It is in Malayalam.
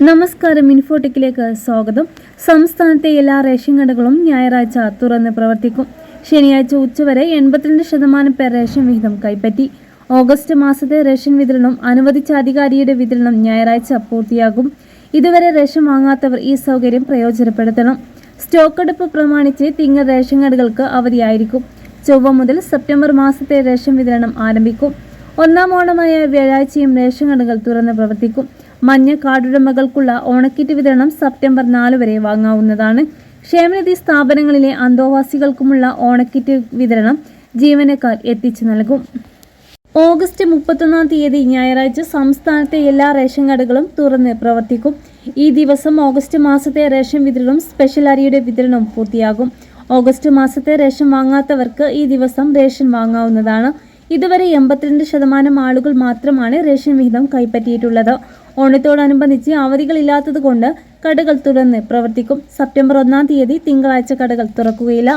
നമസ്കാരം, ഇൻഫോടെക്കിലേക്ക് സ്വാഗതം. സംസ്ഥാനത്തെ എല്ലാ റേഷൻ കടകളും ഞായറാഴ്ച തുറന്ന് പ്രവർത്തിക്കും. ശനിയാഴ്ച ഉച്ചവരെ 82% പേർ റേഷൻ വിഹിതം കൈപ്പറ്റി. ഓഗസ്റ്റ് മാസത്തെ റേഷൻ വിതരണം അനുവദിച്ച അധികാരിയുടെ വിതരണം ഞായറാഴ്ച പൂർത്തിയാകും. ഇതുവരെ റേഷൻ വാങ്ങാത്തവർ ഈ സൗകര്യം പ്രയോജനപ്പെടുത്തണം. സ്റ്റോക്ക് എടുപ്പ് പ്രമാണിച്ച് തിങ്കൾ റേഷൻ കടകൾക്ക് അവധിയായിരിക്കും. ചൊവ്വ മുതൽ സെപ്റ്റംബർ മാസത്തെ റേഷൻ വിതരണം ആരംഭിക്കും. ഒന്നാം ഓണമായ വ്യാഴാഴ്ചയും റേഷൻ കടകൾ തുറന്ന് പ്രവർത്തിക്കും. മഞ്ഞ കാർഡുടമകൾക്കുള്ള ഓണക്കിറ്റ് വിതരണം സെപ്റ്റംബർ 4 വരെ വാങ്ങാവുന്നതാണ്. ക്ഷേമനിധി സ്ഥാപനങ്ങളിലെ അന്തേവാസികൾക്കുമുള്ള ഓണക്കിറ്റ് വിതരണം ജീവനക്കാർ എത്തിച്ചു നൽകും. ഓഗസ്റ്റ് 31 ഞായറാഴ്ച സംസ്ഥാനത്തെ എല്ലാ റേഷൻ കടകളും തുറന്ന് പ്രവർത്തിക്കും. ഈ ദിവസം ഓഗസ്റ്റ് മാസത്തെ റേഷൻ വിതരണവും സ്പെഷ്യൽ അരിയുടെ വിതരണവും പൂർത്തിയാകും. ഓഗസ്റ്റ് മാസത്തെ റേഷൻ വാങ്ങാത്തവർക്ക് ഈ ദിവസം റേഷൻ വാങ്ങാവുന്നതാണ്. ഇതുവരെ 82% ആളുകൾ മാത്രമാണ് റേഷൻ വിഹിതം കൈപ്പറ്റിയിട്ടുള്ളത്. ഓണത്തോടനുബന്ധിച്ച് അവധികളില്ലാത്തതുകൊണ്ട് കടകൾ തുറന്ന് പ്രവർത്തിക്കും. സെപ്റ്റംബർ 1 തിങ്കളാഴ്ച കടകൾ തുറക്കുകയില്ല.